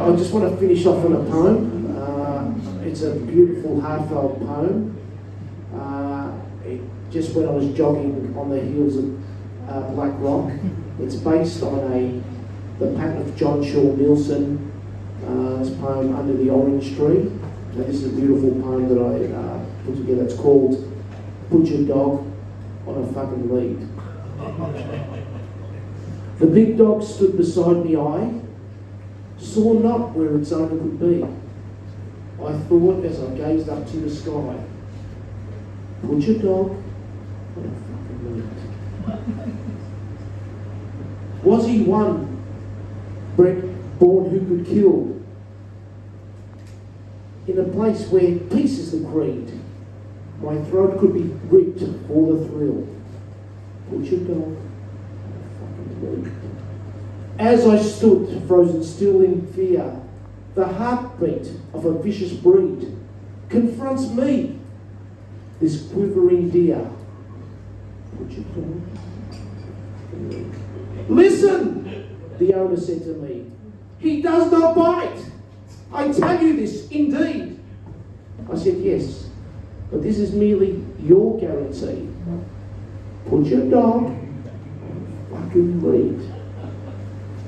I just want to finish off on a poem. It's a beautiful, heartfelt poem. Just when I was jogging on the hills of Black Rock. It's based on the pattern of John Shaw Nielsen, this poem Under the Orange Tree. Now, this is a beautiful poem that I put together. It's called Put Your Dog on a Fucking Lead. The big dog stood beside me, I saw not where its owner could be. I thought as I gazed up to the sky, put your dog on a fucking lead. Was he one born who could kill? In a place where peace is the creed, my throat could be ripped for the thrill. Put your dog on a fucking lead. As I stood, frozen still in fear, the heartbeat of a vicious breed confronts me, this quivering deer. Put your dog. Listen, the owner said to me. He does not bite. I tell you this, indeed. I said, yes, but this is merely your guarantee. Put your dog on a fucking lead.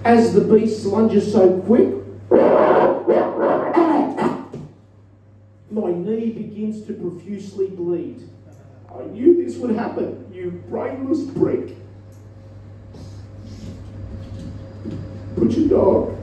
As the beast lunges so quick, my knee begins to profusely bleed. I knew this would happen, you brainless prick. Put your dog